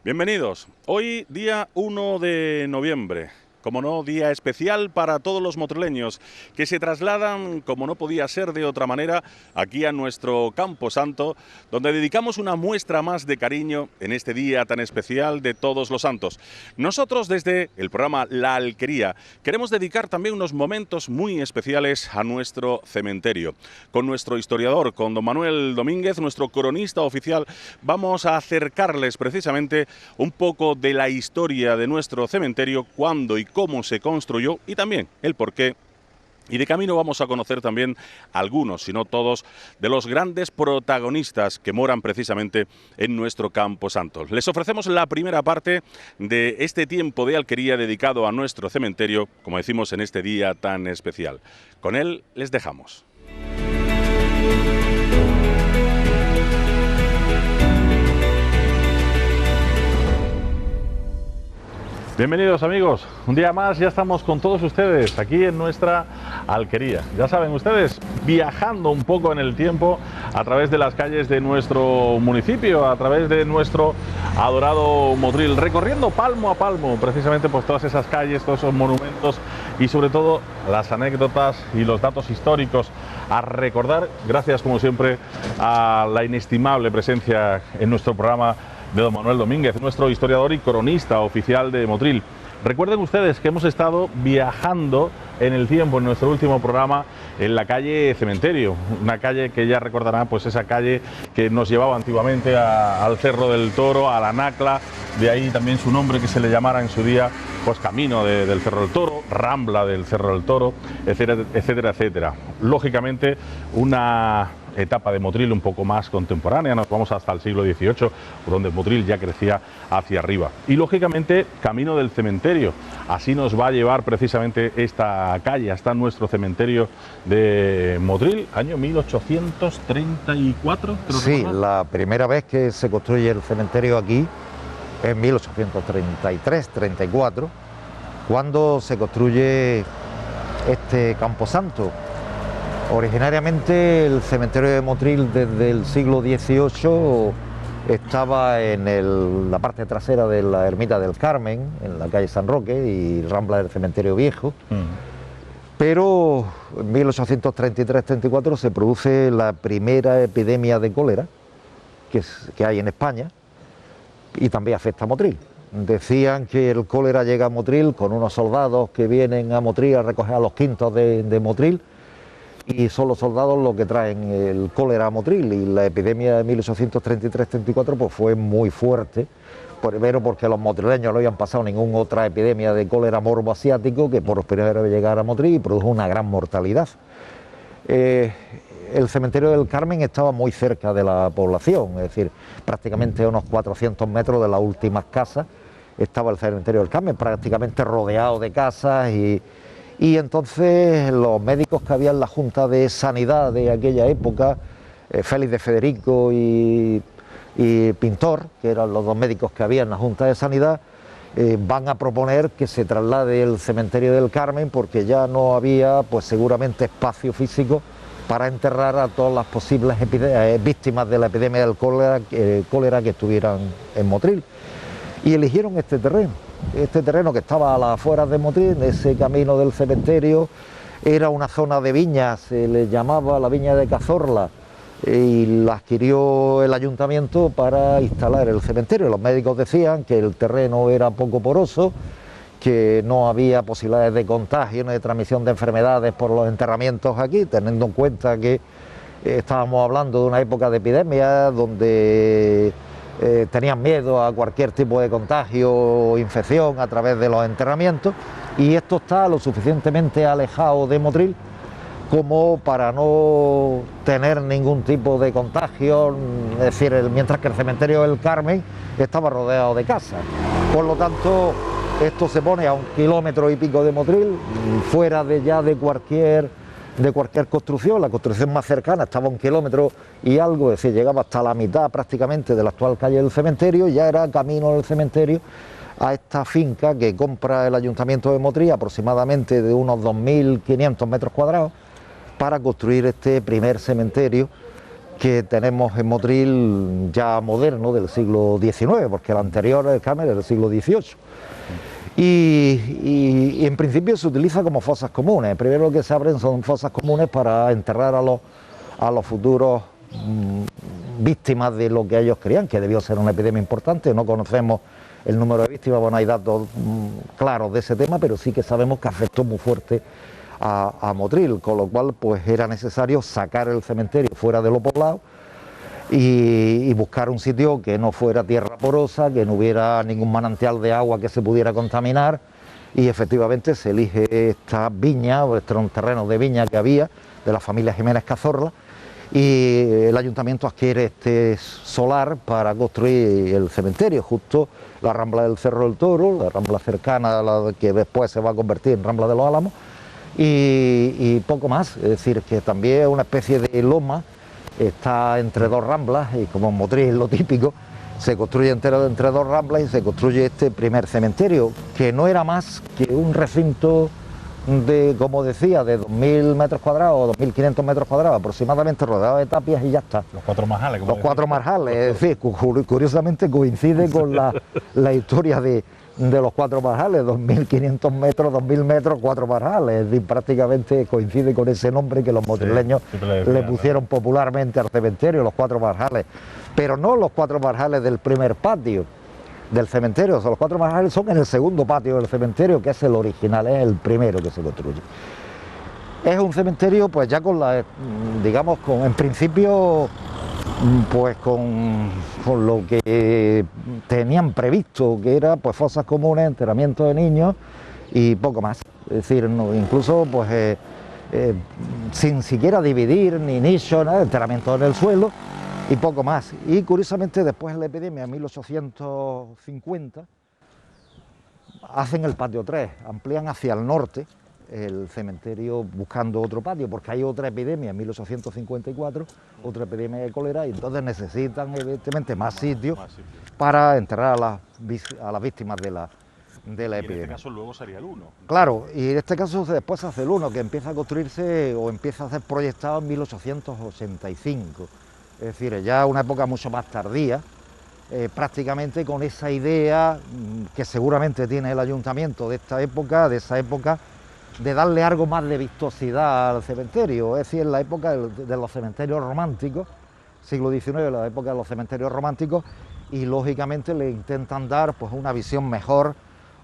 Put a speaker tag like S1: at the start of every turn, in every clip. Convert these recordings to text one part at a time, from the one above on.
S1: Bienvenidos. Hoy día 1 de noviembre. Como no, día especial para todos los motrileños que se trasladan, como no podía ser de otra manera, aquí a nuestro Campo Santo, donde dedicamos una muestra más de cariño en este día tan especial de Todos los Santos. Nosotros desde el programa La Alquería queremos dedicar también unos momentos muy especiales a nuestro cementerio. Con nuestro historiador, con don Manuel Domínguez, nuestro cronista oficial, vamos a acercarles precisamente un poco de la historia de nuestro cementerio, cuándo y cómo se construyó y también el porqué. Y de camino vamos a conocer también algunos, si no todos, de los grandes protagonistas que moran precisamente en nuestro Campo Santo. Les ofrecemos la primera parte de este tiempo de alquería dedicado a nuestro cementerio, como decimos en este día tan especial. Con él les dejamos. Bienvenidos amigos, un día más ya estamos con todos ustedes aquí en nuestra alquería. Ya saben ustedes, viajando un poco en el tiempo a través de las calles de nuestro municipio, a través de nuestro adorado Motril, recorriendo palmo a palmo precisamente pues todas esas calles, todos esos monumentos y sobre todo las anécdotas y los datos históricos a recordar, gracias como siempre a la inestimable presencia en nuestro programa de don Manuel Domínguez, nuestro historiador y cronista oficial de Motril. Recuerden ustedes que hemos estado viajando en el tiempo en nuestro último programa en la calle Cementerio, una calle que ya recordarán, pues esa calle que nos llevaba antiguamente al Cerro del Toro, a la Nacla, de ahí también su nombre que se le llamara en su día, pues camino del Cerro del Toro, Rambla del Cerro del Toro, etcétera, etcétera, etcétera. Lógicamente una etapa de Motril un poco más contemporánea, nos vamos hasta el siglo XVIII, donde Motril ya crecía hacia arriba. Y lógicamente, camino del cementerio, así nos va a llevar precisamente esta calle, hasta nuestro cementerio de Motril, año 1834.
S2: Sí, la primera vez que se construye el cementerio aquí, en 1833-34, cuando se construye este Camposanto. Originariamente el cementerio de Motril desde el siglo XVIII estaba en la parte trasera de la ermita del Carmen, en la calle San Roque y Rambla del Cementerio Viejo. Pero en 1833-34 se produce la primera epidemia de cólera que hay en España y también afecta a Motril. Decían que el cólera llega a Motril con unos soldados que vienen a Motril a recoger a los quintos de Motril, y son los soldados los que traen el cólera a Motril, y la epidemia de 1833-34 pues fue muy fuerte, primero porque los motrileños no habían pasado ninguna otra epidemia de cólera morbo asiático que por primera vez llegara a Motril y produjo una gran mortalidad. El cementerio del Carmen estaba muy cerca de la población, es decir, prácticamente a unos 400 metros de las últimas casas estaba el cementerio del Carmen, prácticamente rodeado de casas, y entonces los médicos que había en la Junta de Sanidad de aquella época, Félix de Federico y Pintor, que eran los dos médicos que había en la Junta de Sanidad, van a proponer que se traslade el cementerio del Carmen porque ya no había pues seguramente espacio físico para enterrar a todas las posibles víctimas de la epidemia del cólera que estuvieran en Motril. Y eligieron este terreno que estaba a las afueras de Motril, ese camino del cementerio. Era una zona de viñas, se le llamaba la viña de Cazorla, y la adquirió el ayuntamiento para instalar el cementerio. Los médicos decían que el terreno era poco poroso, que no había posibilidades de contagio ni de transmisión de enfermedades por los enterramientos aquí, teniendo en cuenta que estábamos hablando de una época de epidemia donde tenían miedo a cualquier tipo de contagio o infección a través de los enterramientos, y esto está lo suficientemente alejado de Motril como para no tener ningún tipo de contagio, es decir, mientras que el cementerio del Carmen estaba rodeado de casas. Por lo tanto, esto se pone a 1,5 kilómetros de Motril, fuera de cualquier construcción. La construcción más cercana estaba a 1 kilómetro y algo, es decir, llegaba hasta la mitad prácticamente de la actual calle del cementerio, y ya era camino del cementerio a esta finca que compra el ayuntamiento de Motril, aproximadamente de unos 2.500 metros cuadrados, para construir este primer cementerio que tenemos en Motril ya moderno del siglo XIX, porque el anterior, el Carmen, es del siglo XVIII. Y en principio se utiliza como fosas comunes. Primero lo que se abren son fosas comunes para enterrar a los futuros víctimas de lo que ellos creían que debió ser una epidemia importante. No conocemos el número de víctimas, bueno, hay datos claros de ese tema, pero sí que sabemos que afectó muy fuerte a Motril, con lo cual pues era necesario sacar el cementerio fuera de lo poblado y buscar un sitio que no fuera tierra porosa, que no hubiera ningún manantial de agua que se pudiera contaminar, y efectivamente se elige esta viña, o estos terrenos de viña que había de la familia Jiménez Cazorla, y el ayuntamiento adquiere este solar para construir el cementerio, justo la rambla del Cerro del Toro, la rambla cercana a la que después se va a convertir en Rambla de los Álamos, y poco más. Es decir, que también es una especie de loma, está entre dos ramblas, y como en Motril es lo típico, se construye entero entre dos ramblas y se construye este primer cementerio, que no era más que un recinto de, como decía, de 2.000 metros cuadrados, 2.500 metros cuadrados aproximadamente, rodeado de tapias, y ya está.
S1: Los cuatro marjales.
S2: Los cuatro marjales, es decir, curiosamente coincide con la historia de los cuatro marjales, 2.500 metros, 2.000 metros, cuatro marjales, es decir, prácticamente coincide con ese nombre que los motrileños le pusieron popularmente al cementerio, los cuatro marjales, pero no los cuatro marjales del primer patio del cementerio. O sea, los cuatro marjales son en el segundo patio del cementerio, que es el original, es el primero que se construye. Es un cementerio pues ya con la, digamos, en principio pues con lo que tenían previsto, que era pues fosas comunes, enterramiento de niños y poco más. Es decir, incluso pues sin siquiera dividir ni nicho, nada, enterramiento en el suelo y poco más. Y curiosamente después de la epidemia en 1850 hacen el patio 3, amplían hacia el norte el cementerio buscando otro patio, porque hay otra epidemia en 1854, otra epidemia de cólera, y entonces necesitan evidentemente más sitios para enterrar a las víctimas de la epidemia.
S1: En este caso luego sería el 1.
S2: Claro, y en este caso después se hace el 1, que empieza a construirse o empieza a ser proyectado en 1885, es decir, ya una época mucho más tardía, prácticamente con esa idea que seguramente tiene el ayuntamiento de esa época, de darle algo más de vistosidad al cementerio. Es decir, en la época de los cementerios románticos, siglo XIX, la época de los cementerios románticos, y lógicamente le intentan dar pues una visión mejor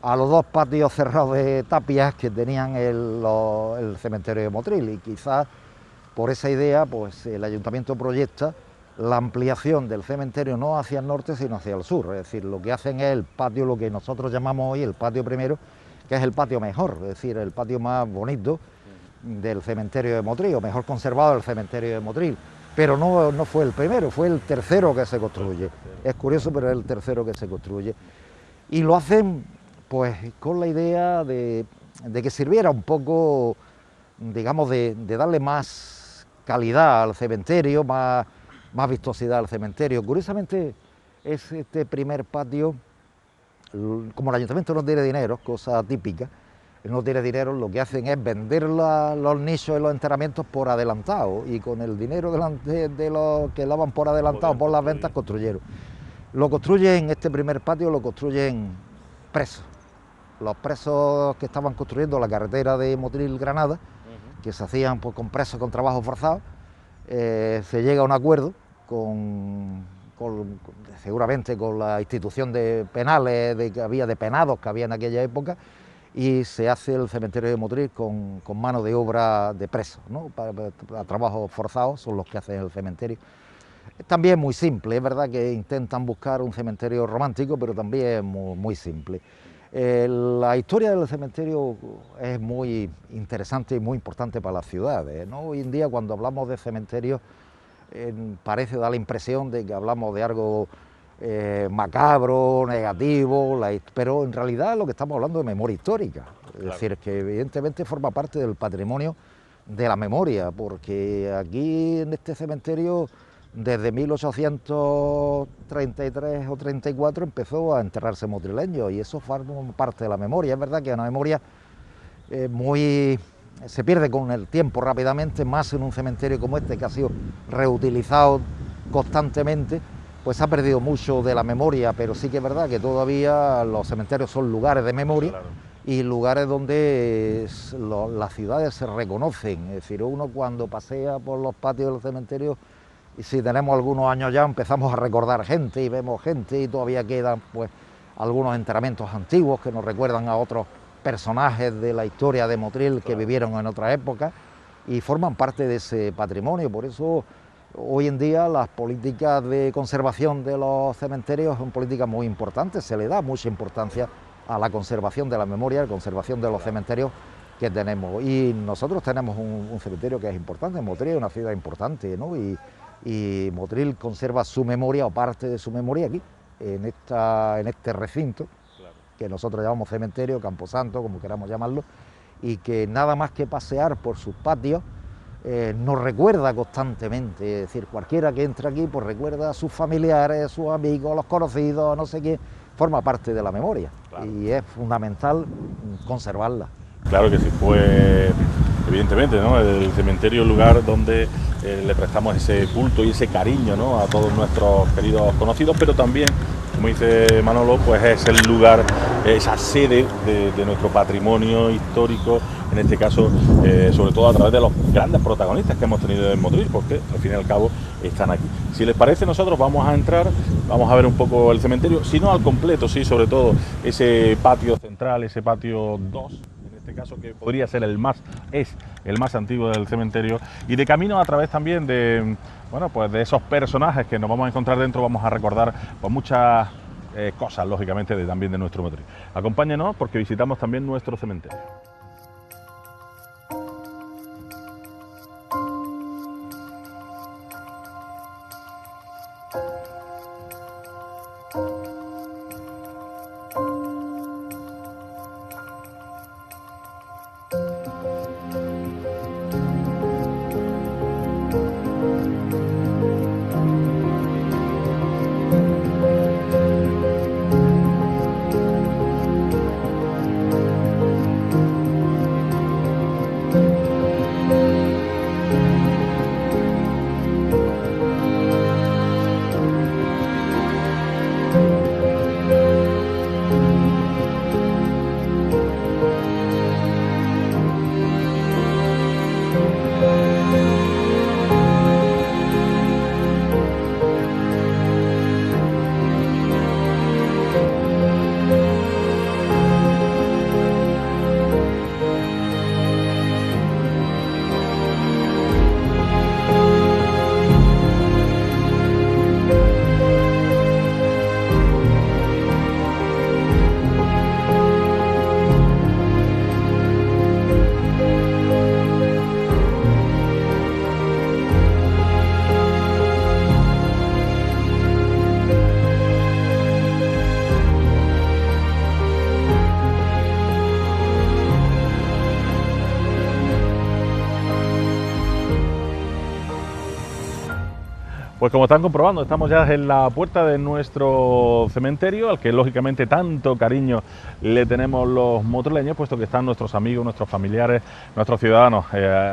S2: a los dos patios cerrados de tapias que tenían el cementerio de Motril, y quizás por esa idea pues el ayuntamiento proyecta la ampliación del cementerio no hacia el norte sino hacia el sur. Es decir, lo que hacen es el patio, lo que nosotros llamamos hoy el patio primero, que es el patio mejor, es decir, el patio más bonito del cementerio de Motril, o mejor conservado del cementerio de Motril. Pero no fue el primero, fue el tercero que se construye. Es curioso, pero es el tercero que se construye. Y lo hacen pues con la idea de que sirviera un poco, digamos, de darle más calidad al cementerio, más vistosidad al cementerio. Curiosamente, es este primer patio, como el ayuntamiento no tiene dinero, cosa típica, no tiene dinero, lo que hacen es vender los nichos y los enterramientos por adelantado, y con el dinero de los que daban por adelantado por las ventas construyeron. Lo construyen, este primer patio lo construyen presos. Los presos que estaban construyendo la carretera de Motril-Granada, que se hacían pues, con presos con trabajo forzado, se llega a un acuerdo seguramente con la institución de penales que había, de penados que había en aquella época, y se hace el cementerio de Motril con mano de obra de presos, ¿no? Para trabajos forzados son los que hacen el cementerio. También muy simple, es verdad que intentan buscar un cementerio romántico, pero también muy simple. La historia del cementerio es muy interesante y muy importante para las ciudades, ¿no? Hoy en día, cuando hablamos de cementerios, parece dar la impresión de que hablamos de algo macabro, negativo, pero en realidad lo que estamos hablando es memoria histórica. Es decir, que evidentemente forma parte del patrimonio de la memoria, porque aquí en este cementerio, desde 1833 o 34 empezó a enterrarse motrileños, y eso forma parte de la memoria. Es verdad que es una memoria muy se pierde con el tiempo rápidamente, más en un cementerio como este que ha sido reutilizado constantemente, pues ha perdido mucho de la memoria, pero sí que es verdad que todavía los cementerios son lugares de memoria. Claro. Y lugares donde las ciudades se reconocen, es decir, uno cuando pasea por los patios de los cementerios, y si tenemos algunos años ya empezamos a recordar gente y vemos gente y todavía quedan pues algunos enterramientos antiguos que nos recuerdan a otros personajes de la historia de Motril que vivieron en otra época y forman parte de ese patrimonio. Por eso hoy en día las políticas de conservación de los cementerios son políticas muy importantes, se le da mucha importancia a la conservación de la memoria, a la conservación de los cementerios que tenemos. Y nosotros tenemos un cementerio que es importante, Motril es una ciudad importante, ¿no? Y Motril conserva su memoria o parte de su memoria aquí, en este recinto, que nosotros llamamos cementerio, camposanto, como queramos llamarlo, y que nada más que pasear por sus patios nos recuerda constantemente, es decir, cualquiera que entra aquí pues recuerda a sus familiares, a sus amigos, a los conocidos, no sé qué, forma parte de la memoria, claro. Y es fundamental conservarla.
S1: Claro que sí, pues evidentemente, ¿no? El cementerio es el lugar donde le prestamos ese culto y ese cariño, ¿no? A todos nuestros queridos conocidos, pero también, como dice Manolo, pues es el lugar, esa sede de nuestro patrimonio histórico, en este caso, sobre todo a través de los grandes protagonistas que hemos tenido en Motril, porque al fin y al cabo están aquí. Si les parece, nosotros vamos a entrar, vamos a ver un poco el cementerio, si no al completo, sí, sobre todo ese patio central, ese patio 2, en este caso que podría ser el más antiguo del cementerio, y de camino a través también de, bueno, pues de esos personajes que nos vamos a encontrar dentro, vamos a recordar pues muchas cosas, lógicamente, también de nuestro Motril. Acompáñenos porque visitamos también nuestro cementerio. Pues como están comprobando, estamos ya en la puerta de nuestro cementerio, al que lógicamente tanto cariño le tenemos los motrileños, puesto que están nuestros amigos, nuestros familiares, nuestros ciudadanos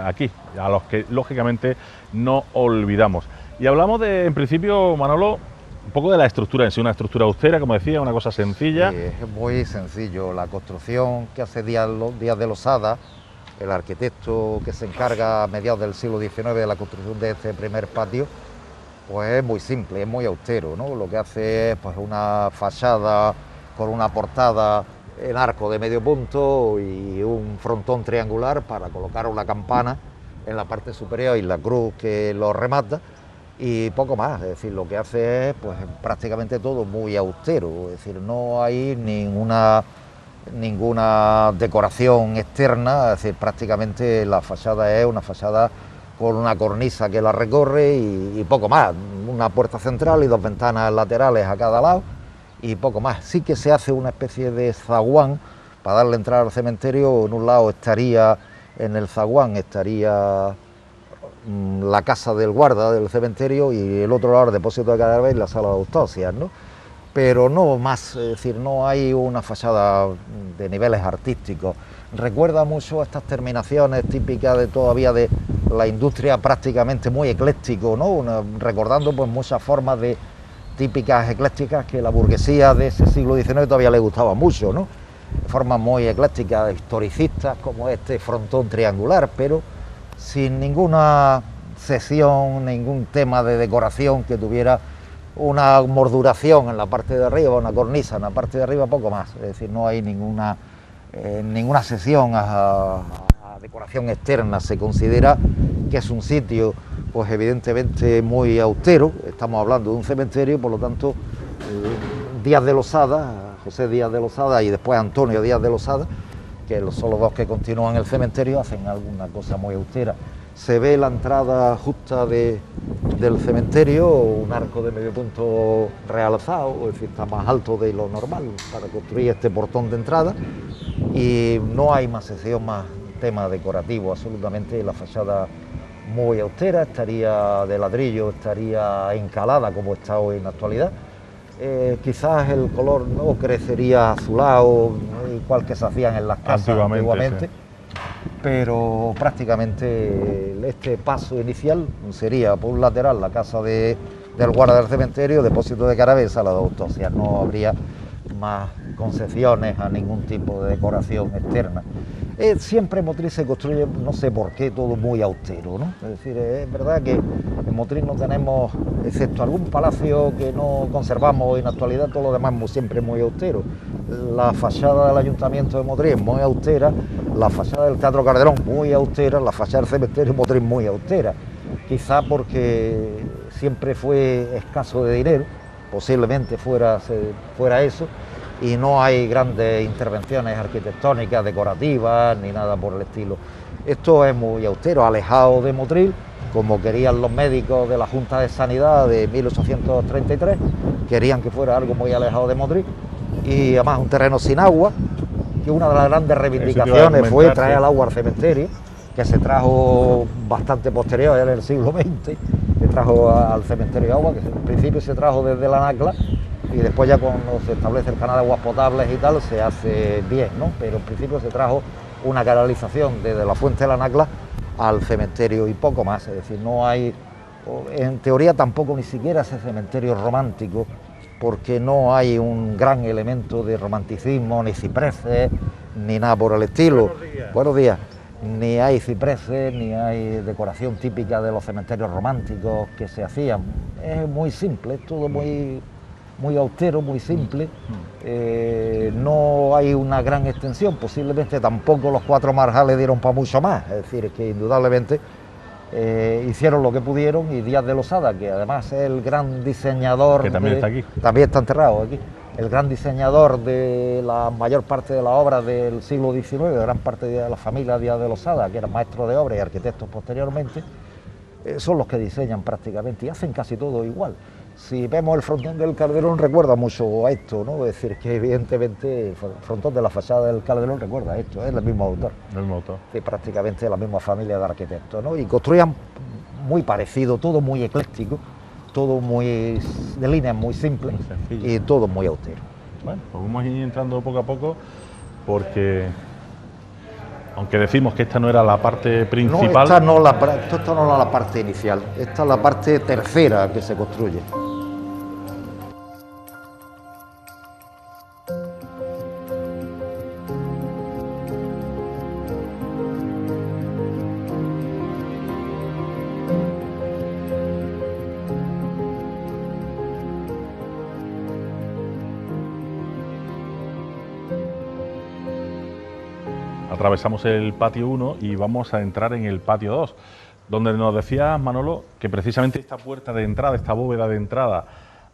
S1: aquí, a los que lógicamente no olvidamos. Y hablamos de, en principio, Manolo, un poco de la estructura en sí, una estructura austera, como decía, una cosa sencilla.
S2: Sí, es muy sencillo, la construcción que hace Díaz de Losada, el arquitecto que se encarga a mediados del siglo XIX de la construcción de este primer patio, pues es muy simple, es muy austero, ¿no? Lo que hace es pues una fachada con una portada en arco de medio punto y un frontón triangular para colocar una campana en la parte superior y la cruz que lo remata y poco más. Es decir, lo que hace es pues prácticamente todo muy austero, es decir, no hay ninguna decoración externa, es decir, prácticamente la fachada es una fachada con una cornisa que la recorre y poco más, una puerta central y dos ventanas laterales a cada lado y poco más. Sí que se hace una especie de zaguán para darle entrada al cementerio. En un lado estaría, en el zaguán estaría la casa del guarda del cementerio y el otro lado el depósito de cadáveres y la sala de autopsias, ¿no? Pero no más, es decir, no hay una fachada de niveles artísticos. recuerda mucho a estas terminaciones típicas de todavía de la industria, prácticamente muy ecléctico, ¿no? Recordando pues muchas formas de típicas eclécticas que la burguesía de ese siglo XIX todavía le gustaba mucho, ¿no? Formas muy eclécticas, historicistas, como este frontón triangular, pero sin ninguna sección, ningún tema de decoración que tuviera una morduración en la parte de arriba, una cornisa en la parte de arriba, poco más. Es decir, no hay ninguna sección a decoración externa. Se considera que es un sitio, pues evidentemente muy austero. Estamos hablando de un cementerio, por lo tanto, Díaz de Losada, José Díaz de Losada y después Antonio Díaz de Losada, que son los dos que continúan el cementerio, hacen alguna cosa muy austera. Se ve la entrada justa del cementerio, un arco de medio punto realzado, es decir, está más alto de lo normal para construir este portón de entrada, y no hay más sección, más tema decorativo, absolutamente. La fachada muy austera, estaría de ladrillo, estaría encalada como está hoy en la actualidad. Quizás el color no crecería azulado, igual que se hacían en las casas antiguamente. Sí. Pero prácticamente este paso inicial sería por un lateral la casa del guarda del cementerio, depósito de cadáver y sala de autopsia. No habría más concesiones a ningún tipo de decoración externa. Siempre en Motril se construye, no sé por qué, todo muy austero, ¿no? Es decir, es verdad que en Motril no tenemos, excepto algún palacio que no conservamos hoy en la actualidad, todo lo demás siempre muy austero. La fachada del Ayuntamiento de Motril es muy austera, la fachada del Teatro Calderón muy austera, la fachada del cementerio de Motril muy austera. Quizá porque siempre fue escaso de dinero, posiblemente fuera eso, y no hay grandes intervenciones arquitectónicas, decorativas, ni nada por el estilo. Esto es muy austero, alejado de Motril, como querían los médicos de la Junta de Sanidad de 1833, querían que fuera algo muy alejado de Motril, y además un terreno sin agua, que una de las grandes reivindicaciones fue traer el agua al cementerio, que se trajo bastante posterior, en el siglo XX, se trajo al cementerio agua, que en principio se trajo desde la Nacla, y después ya cuando se establece el canal de aguas potables y tal, se hace bien, ¿no? Pero en principio se trajo una canalización desde la fuente de la Nacla al cementerio y poco más. Es decir, no hay, en teoría tampoco ni siquiera ese cementerio romántico, porque no hay un gran elemento de romanticismo, ni cipreses, ni nada por el estilo. Buenos días. Buenos días. Ni hay cipreses, ni hay decoración típica de los cementerios románticos que se hacían. Es muy simple, es todo muy austero, muy simple. No hay una gran extensión, posiblemente tampoco los 4 marjales dieron para mucho más. Es decir, es que indudablemente hicieron lo que pudieron, y Díaz de Losada, que además es el gran diseñador,
S1: que también está aquí,
S2: también está enterrado aquí, el gran diseñador de la mayor parte de la obra del siglo XIX, gran parte de la familia Díaz de Losada, que eran maestros de obra y arquitectos posteriormente, son los que diseñan prácticamente y hacen casi todo igual. Si vemos el frontón del Calderón, recuerda mucho a esto, ¿no? Es decir, que evidentemente el frontón de la fachada del Calderón recuerda a esto, es el mismo autor.
S1: El mismo autor.
S2: Sí, prácticamente la misma familia de arquitectos, ¿no? Y construían muy parecido, todo muy ecléctico, todo muy de líneas muy simples y todo muy austero.
S1: Bueno, pues vamos a ir entrando poco a poco, porque aunque decimos que esta no era la parte principal...
S2: No, esta no es la parte inicial, esta es la parte tercera que se construye.
S1: Atravesamos el patio 1 y vamos a entrar en el patio 2, donde nos decía Manolo que precisamente esta puerta de entrada, esta bóveda de entrada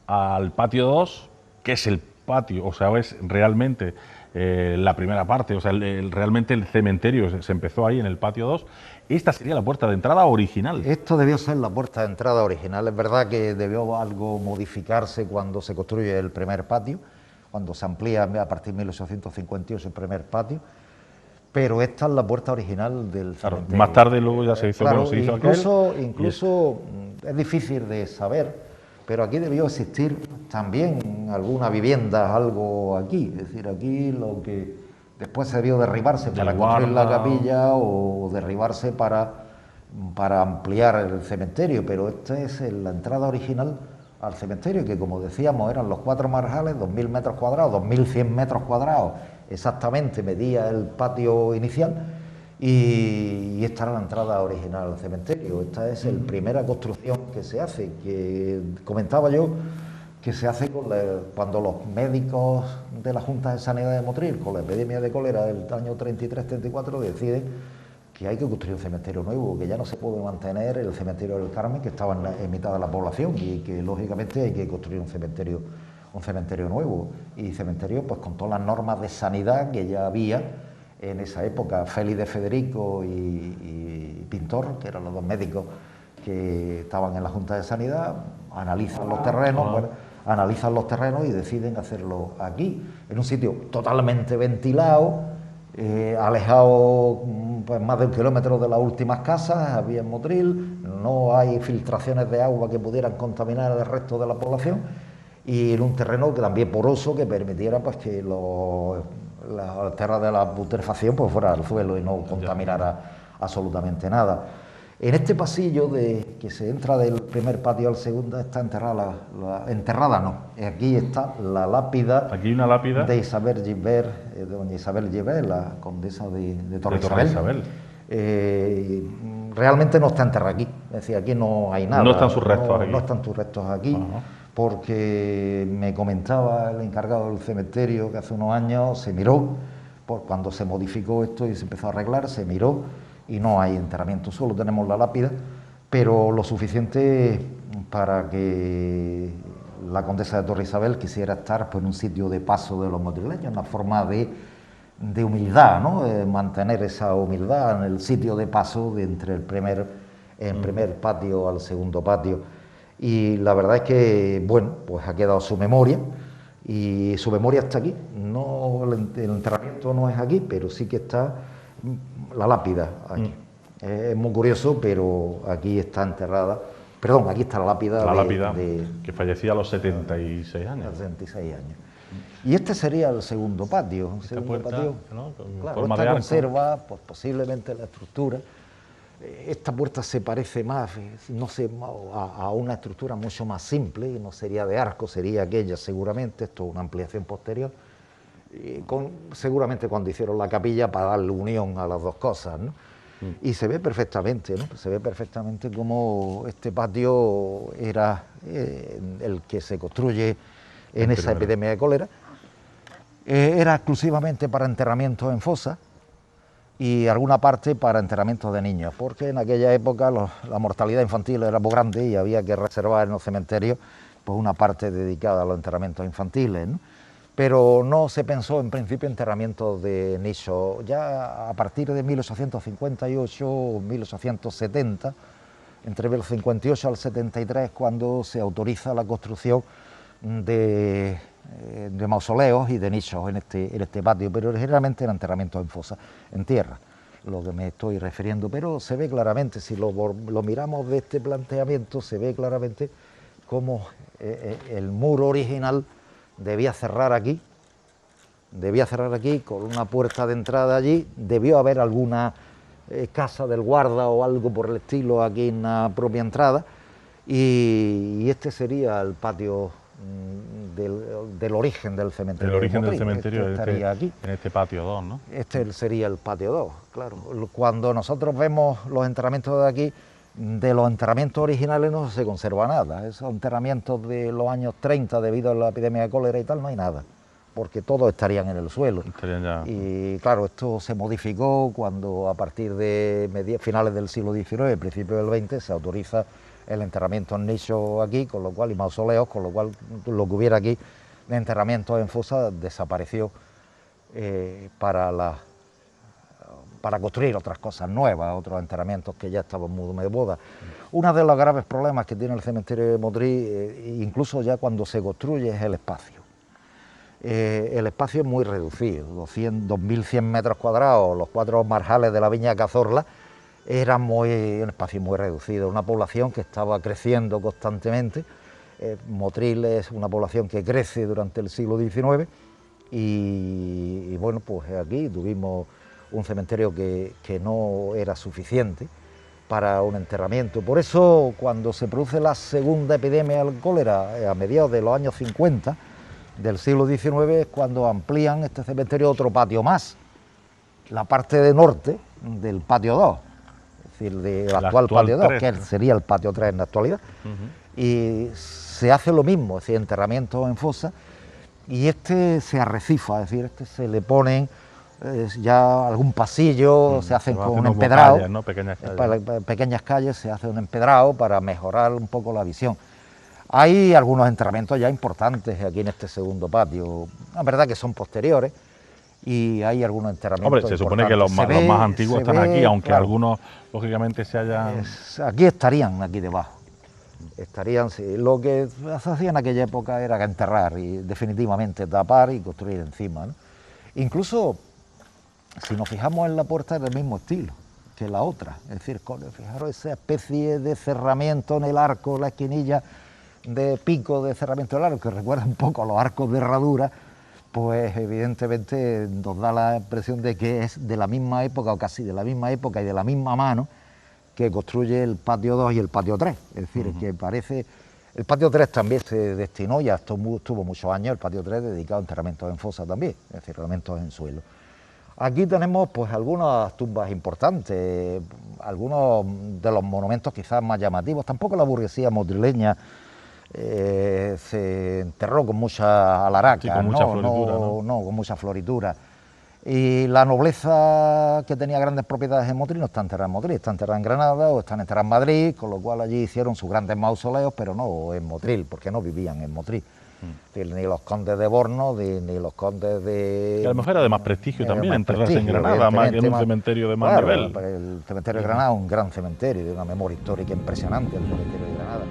S1: al patio 2, que es el patio, o sea, es realmente la primera parte, o sea, realmente el cementerio se empezó ahí en el patio 2, esta sería la puerta de entrada original.
S2: Esto debió ser la puerta de entrada original, es verdad que debió algo modificarse cuando se construye el primer patio, cuando se amplía a partir de 1858 el primer patio, pero esta es la puerta original del cementerio.
S1: Claro, más tarde luego ya se hizo,
S2: claro,
S1: bueno, se hizo
S2: incluso es difícil de saber, pero aquí debió existir también alguna vivienda, algo aquí. Es decir, aquí lo que Después se debió derribarse para construir la capilla o derribarse para ampliar el cementerio, pero esta es la entrada original al cementerio, que como decíamos eran los 4 marjales, 2000 metros cuadrados, 2100 metros cuadrados, exactamente medía el patio inicial, y esta era la entrada original al cementerio. Esta es la primera construcción que se hace, que comentaba yo, que se hace cuando los médicos de la Junta de Sanidad de Motril, con la epidemia de cólera del año 33-34, deciden que hay que construir un cementerio nuevo, que ya no se puede mantener el cementerio del Carmen, que estaba en mitad de la población, y que lógicamente hay que construir un cementerio nuevo, y cementerio pues con todas las normas de sanidad que ya había en esa época. Félix de Federico y Pintor, que eran los dos médicos que estaban en la Junta de Sanidad, analizan los terrenos y deciden hacerlo aquí, en un sitio totalmente ventilado, alejado pues más de 1 kilómetro de las últimas casas. Había en Motril, no hay filtraciones de agua que pudieran contaminar el resto de la población, y en un terreno que también poroso, que permitiera pues que la tierra de la putrefacción pues fuera al suelo y no contaminara absolutamente nada. En este pasillo que se entra del primer patio al segundo está enterrada aquí está la lápida.
S1: Aquí hay una lápida
S2: de Isabel Gilbert, doña Isabel Gilbert, la condesa de Torre Isabel. Realmente no está enterrada aquí, es decir, aquí no hay nada.
S1: No están sus restos aquí.
S2: No están sus restos aquí, porque me comentaba el encargado del cementerio que hace unos años se miró, cuando se modificó esto y se empezó a arreglar, se miró y no hay enterramiento, solo tenemos la lápida, pero lo suficiente para que la condesa de Torre Isabel quisiera estar pues, en un sitio de paso de los motrileños, una forma de humildad, ¿no? Mantener esa humildad en el sitio de paso entre el primer patio al segundo patio. Y la verdad es que, bueno, pues ha quedado su memoria, y su memoria está aquí. No, el enterramiento no es aquí, pero sí que está la lápida aquí. Es muy curioso, pero aquí está enterrada. Perdón, aquí está la lápida.
S1: Que fallecía a los 76 años.
S2: 76 años. Y este sería el segundo patio.
S1: Esta puerta, ¿no?
S2: Claro, esta conserva pues, posiblemente la estructura. Esta puerta se parece más, no sé, a una estructura mucho más simple, y no sería de arco, sería aquella seguramente. Esto es una ampliación posterior, seguramente cuando hicieron la capilla para darle unión a las dos cosas, ¿no? Y se ve perfectamente, ¿no? Se ve perfectamente cómo este patio era el que se construye en esa epidemia de cólera. Era exclusivamente para enterramientos en fosa y alguna parte para enterramientos de niños, porque en aquella época la mortalidad infantil era muy grande y había que reservar en los cementerios pues, una parte dedicada a los enterramientos infantiles, ¿no? Pero no se pensó en principio enterramientos de nicho. Ya a partir de 1858 o 1870, entre el 58 al 73, cuando se autoriza la construcción de mausoleos y de nichos en este patio, pero generalmente eran enterramientos en fosa, en tierra, lo que me estoy refiriendo. Pero se ve claramente, si lo miramos de este planteamiento, se ve claramente cómo el muro original debía cerrar aquí con una puerta de entrada allí. Debió haber alguna casa del guarda o algo por el estilo aquí en la propia entrada, y este sería el patio del origen del cementerio.
S1: El origen del cementerio
S2: estaría aquí,
S1: en este patio 2, ¿no?
S2: Este sería el patio 2, claro. Cuando nosotros vemos los enterramientos de aquí, de los enterramientos originales no se conserva nada. Esos enterramientos de los años 30, debido a la epidemia de cólera y tal, no hay nada, porque todos estarían en el suelo. Y claro, esto se modificó cuando a partir de finales del siglo XIX, principios del XX, se autoriza el enterramiento en nicho aquí, con lo cual, y mausoleos, con lo cual lo que hubiera aquí de enterramientos en fosa desapareció para construir otras cosas nuevas, otros enterramientos que ya estaban muy de moda. Uno de los graves problemas que tiene el cementerio de Motril, incluso ya cuando se construye, es el espacio. El espacio es muy reducido, 2.100 metros cuadrados, los 4 marjales de la Viña Cazorla, era un espacio muy reducido, una población que estaba creciendo constantemente. Motril es una población que crece durante el siglo XIX, y bueno, pues aquí tuvimos un cementerio que no era suficiente para un enterramiento. Por eso, cuando se produce la segunda epidemia del cólera, a mediados de los años 50 del siglo XIX, es cuando amplían este cementerio otro patio más, la parte de norte del patio 2, es decir, del actual patio 2, que sería el patio 3 en la actualidad, y se hace lo mismo, es decir, enterramiento en fosa, y este se arrecifa, es decir, este se le ponen ya algún pasillo, se hacen con un empedrado,
S1: calles, ¿no?
S2: Pequeñas calles, se hace un empedrado para mejorar un poco la visión. Hay algunos enterramientos ya importantes aquí en este segundo patio, la verdad que son posteriores, y hay algunos enterramientos.
S1: Hombre, se supone que los más antiguos están aquí, aunque claro, algunos lógicamente se hayan...
S2: Aquí estarían, aquí debajo. Estarían, sí. Lo que se hacía en aquella época era enterrar y definitivamente tapar y construir encima, ¿no? Incluso, si nos fijamos en la puerta, es del mismo estilo que la otra, es decir, fijaros esa especie de cerramiento en el arco, la esquinilla de pico de cerramiento del arco, que recuerda un poco a los arcos de herradura, pues evidentemente nos da la impresión de que es de la misma época, o casi de la misma época y de la misma mano, que construye el patio 2 y el patio 3, es decir, que parece... El patio 3 también se destinó, ya estuvo muchos años, el patio 3 dedicado a enterramientos en fosa también, es decir, enterramientos en suelo. Aquí tenemos pues algunas tumbas importantes, algunos de los monumentos quizás más llamativos, tampoco la burguesía madrileña se enterró con mucha alaraca,
S1: sí, con mucha floritura,
S2: no, con mucha floritura. Y la nobleza que tenía grandes propiedades en Motril no está enterrada en Motril, está enterrada en Granada o está enterrada en Madrid, con lo cual allí hicieron sus grandes mausoleos, pero no en Motril, porque no vivían en Motril. Ni los condes de Borno, ni los condes de...
S1: Que a lo mejor era de más prestigio también enterrarse en Granada, más que en un cementerio de más nivel.
S2: El cementerio de Granada es un gran cementerio, de una memoria histórica impresionante, el cementerio de Granada.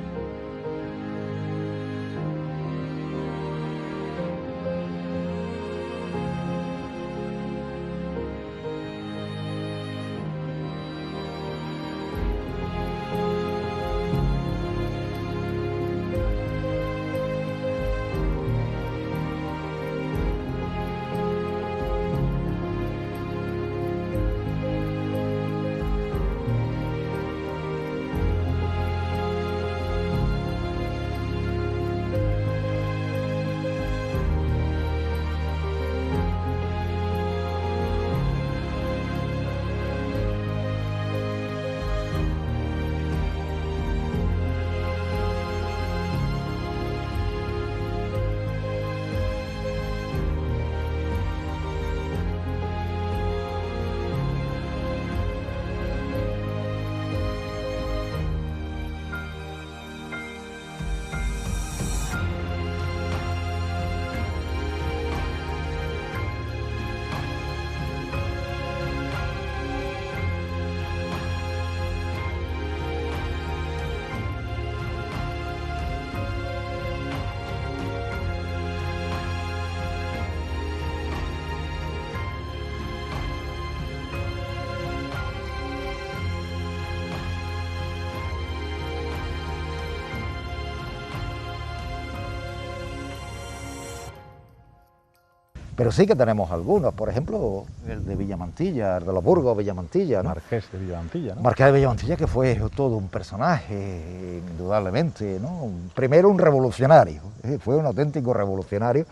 S2: Pero sí que tenemos algunos, por ejemplo, el de Villamantilla, el de los Burgos, Villamantilla, ¿no?
S1: Marqués de Villamantilla, ¿no?
S2: Marqués de Villamantilla, que fue todo un personaje, indudablemente, ¿no? Primero un revolucionario, fue un auténtico revolucionario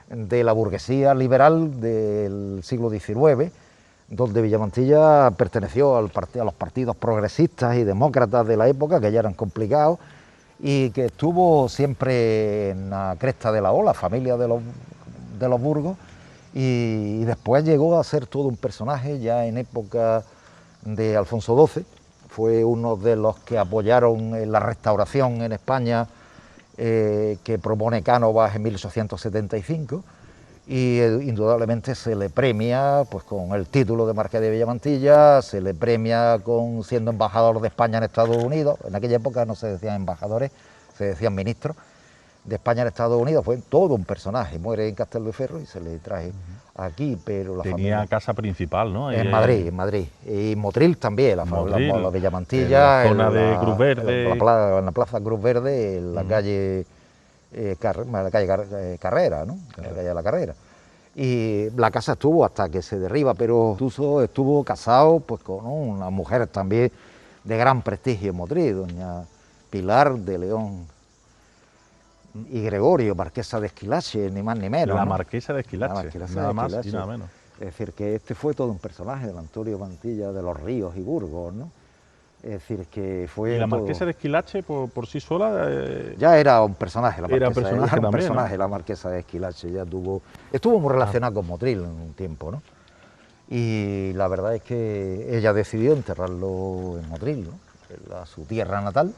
S2: de la burguesía liberal del siglo XIX, donde Villamantilla perteneció a los partidos progresistas y demócratas de la época, que ya eran complicados, y que estuvo siempre en la cresta de la ola, familia de los Burgos, y después llegó a ser todo un personaje ya en época de Alfonso XII, fue uno de los que apoyaron la restauración en España que propone Cánovas en 1875, y indudablemente se le premia pues con el título de Marqués de Villamantilla, se le premia con siendo embajador de España en Estados Unidos. En aquella época no se decían embajadores, se decían ministros de España en Estados Unidos, fue todo un personaje, muere en Castelldefels y se le traje aquí, pero la
S1: tenía
S2: familia...
S1: casa principal, ¿no?
S2: En Madrid, y Motril también, la Villamantilla,
S1: en la zona de Cruz Verde,
S2: en la plaza Cruz Verde, en la calle Carrera, ¿no? En la calle de la Carrera. Y la casa estuvo hasta que se derriba, pero Tuso estuvo casado pues, con una mujer también de gran prestigio en Motril, doña Pilar de León y Gregorio, marquesa de Esquilache, ni más ni menos.
S1: La
S2: ¿no?
S1: marquesa de Esquilache,
S2: La marquesa
S1: nada
S2: de
S1: más y
S2: Esquilache.
S1: nada menos.
S2: Es decir, que este fue todo un personaje del Antonio Mantilla de los Ríos y Burgos, ¿no? Es decir, que fue
S1: ¿Y la
S2: todo...
S1: marquesa de Esquilache por sí sola?
S2: Ya era un personaje la
S1: Era
S2: marquesa,
S1: personaje
S2: era un
S1: también,
S2: personaje
S1: ¿no?
S2: la marquesa de Esquilache, ya estuvo muy relacionada con Motril en un tiempo, ¿no? Y la verdad es que ella decidió enterrarlo en Motril, ¿no? En su tierra natal,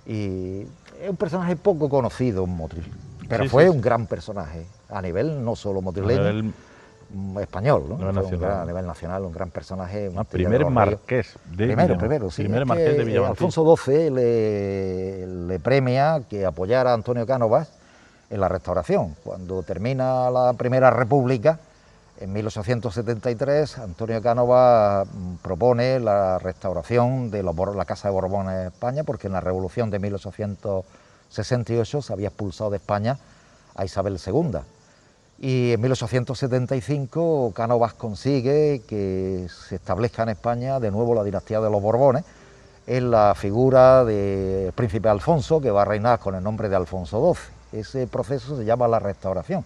S2: y es un personaje poco conocido en Motril, pero
S1: Sí,
S2: fue
S1: sí,
S2: un
S1: sí.
S2: gran personaje, a nivel no solo
S1: A
S2: motrileño,
S1: nivel-
S2: español, ¿no?
S1: nivel
S2: Fue
S1: nacional.
S2: a nivel nacional, un gran personaje. Mantilla de
S1: primer
S2: los Ríos.
S1: marqués de
S2: Primero, sí.
S1: Primer
S2: Es
S1: marqués de
S2: que
S1: Villamantilla.
S2: Alfonso XII le premia que apoyara a Antonio Cánovas en la Restauración. Cuando termina la Primera República, en 1873, Antonio Cánovas propone la restauración de la Casa de Borbón en España, porque en la Revolución de 1868 se había expulsado de España a Isabel II. Y en 1875 Cánovas consigue que se establezca en España de nuevo la dinastía de los Borbones, en la figura del príncipe Alfonso, que va a reinar con el nombre de Alfonso XII. Ese proceso se llama la Restauración.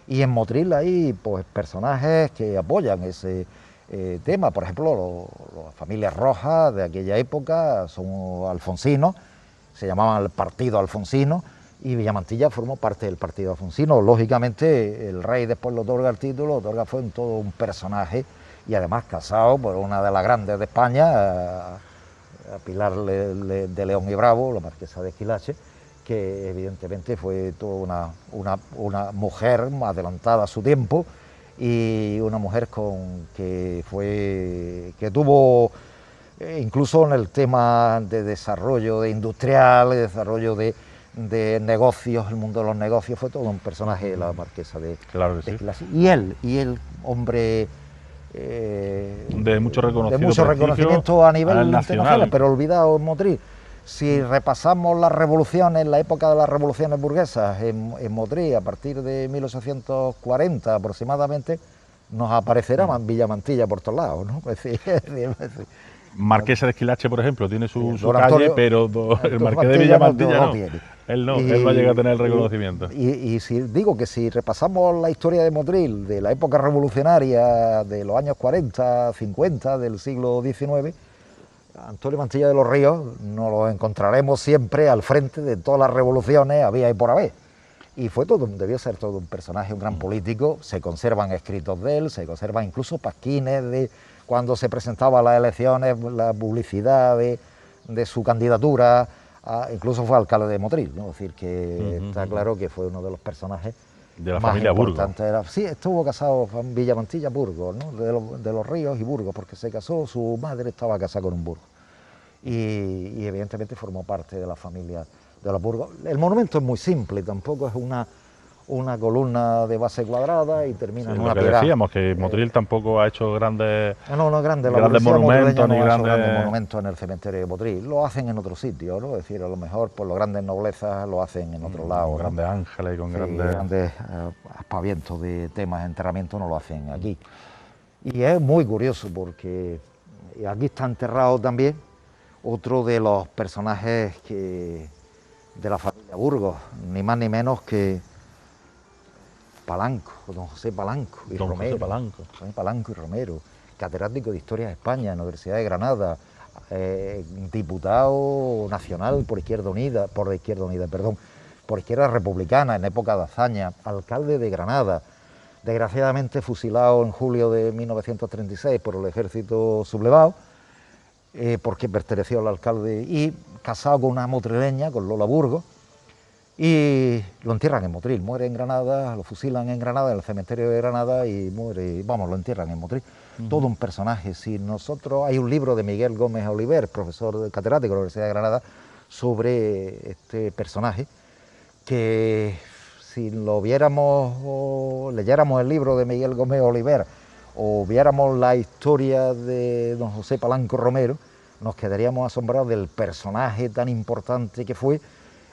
S2: Y en Motril hay pues, personajes que apoyan ese tema. Por ejemplo, las familias rojas de aquella época son alfonsinos, se llamaban el Partido Alfonsino, y Villamantilla formó parte del Partido Alfonsino. Lógicamente, el rey después le otorga el título, fue todo un personaje, y además casado por una de las grandes de España, a Pilar de León y Bravo, la marquesa de Esquilache, que evidentemente fue toda una mujer adelantada a su tiempo, y una mujer que tuvo, incluso en el tema de desarrollo industrial, desarrollo de negocios, el mundo de los negocios, fue todo un personaje la marquesa de Esquilache. Y él, hombre
S1: de mucho
S2: reconocimiento a nivel internacional, pero olvidado en Motril. Si repasamos las revoluciones, la época de las revoluciones burguesas en Motril, a partir de 1840 aproximadamente, nos aparecerá Villamantilla por todos lados, ¿no?
S1: Marquesa de Esquilache, por ejemplo, tiene su calle,
S2: Antonio,
S1: pero el Marqués de Villamantilla no.
S2: Tiene.
S1: Él no llega a tener el reconocimiento.
S2: Y si digo que si repasamos la historia de Motril, de la época revolucionaria de los años 40, 50 del siglo XIX, Antonio Mantilla de los Ríos nos lo encontraremos siempre al frente de todas las revoluciones había y por haber. Y debió ser todo un personaje, un gran político. Se conservan escritos de él, se conservan incluso pasquines de cuando se presentaba a las elecciones, la publicidad de su candidatura. Incluso fue alcalde de Motril, ¿no? Es decir, que está claro que fue uno de los personajes
S1: de la
S2: más
S1: familia Burgos.
S2: Sí, estuvo casado con Villamantilla Burgos, ¿no? De los Ríos y Burgos, porque se casó, su madre estaba casada con un Burgos. Y evidentemente formó parte de la familia de los Burgos. El monumento es muy simple, tampoco es una columna de base cuadrada y termina en una piedra.
S1: Lo que decíamos, que Motril tampoco ha hecho grandes
S2: grandes
S1: monumentos ni
S2: grandes monumentos en el cementerio de Motril. Lo hacen en otro sitio, ¿no? Es decir, a lo mejor por las grandes noblezas lo hacen en otro lado.
S1: Con grandes ángeles y con
S2: grandes aspavientos de temas de enterramiento no lo hacen aquí. Y es muy curioso porque aquí está enterrado también otro de los personajes de la familia Burgos, ni más ni menos que Palanco, don José Palanco y Romero. José Palanco y Romero, catedrático de Historia de España en la Universidad de Granada, diputado nacional por Izquierda Republicana en época de hazaña, alcalde de Granada, desgraciadamente fusilado en julio de 1936 por el ejército sublevado, porque perteneció al alcalde, y casado con una motrileña, con Lola Burgos, y lo entierran en Motril, muere en Granada, lo fusilan en Granada, en el cementerio de Granada, y muere, lo entierran en Motril. Todo un personaje. Hay un libro de Miguel Gómez Oliver, profesor catedrático de la Universidad de Granada, sobre este personaje, que si lo viéramos o leyéramos el libro de Miguel Gómez Oliver o viéramos la historia de don José Palanco Romero, nos quedaríamos asombrados del personaje tan importante que fue.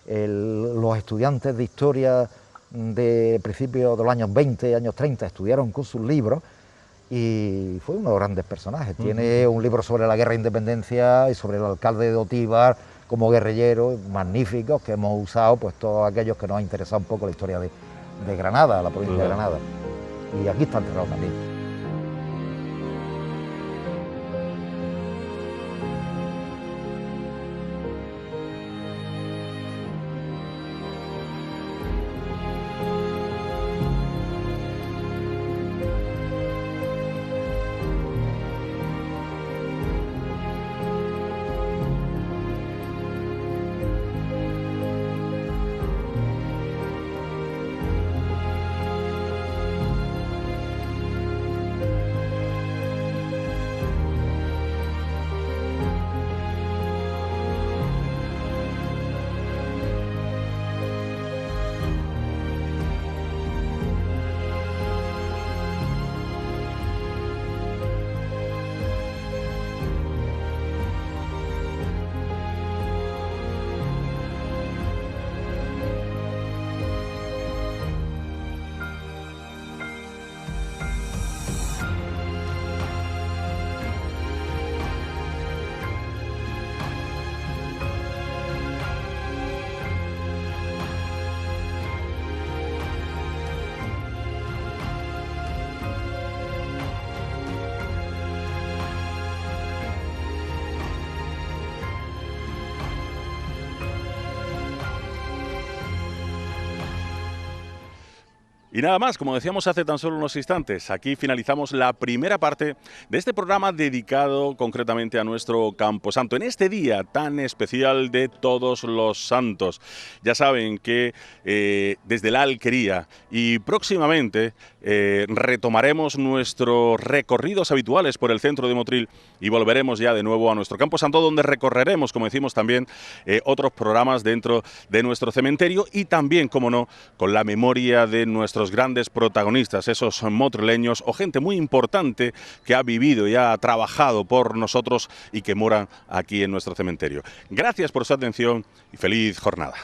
S2: Los estudiantes de historia de principios de los años 20, años 30, estudiaron con sus libros y fue uno de los grandes personajes. Tiene un libro sobre la guerra de independencia y sobre el alcalde de Otíbar como guerrillero, magníficos, que hemos usado pues todos aquellos que nos ha interesado un poco la historia de Granada, la provincia de Granada. Y aquí está enterrado también.
S1: Y nada más, como decíamos hace tan solo unos instantes, aquí finalizamos la primera parte de este programa dedicado concretamente a nuestro Camposanto, en este día tan especial de Todos los Santos. Ya saben que desde la Alquería y próximamente retomaremos nuestros recorridos habituales por el centro de Motril y volveremos ya de nuevo a nuestro Camposanto, donde recorreremos, como decimos también, otros programas dentro de nuestro cementerio y también, como no, con la memoria de nuestros grandes protagonistas, esos motrileños o gente muy importante que ha vivido y ha trabajado por nosotros y que moran aquí en nuestro cementerio. Gracias por su atención y feliz jornada.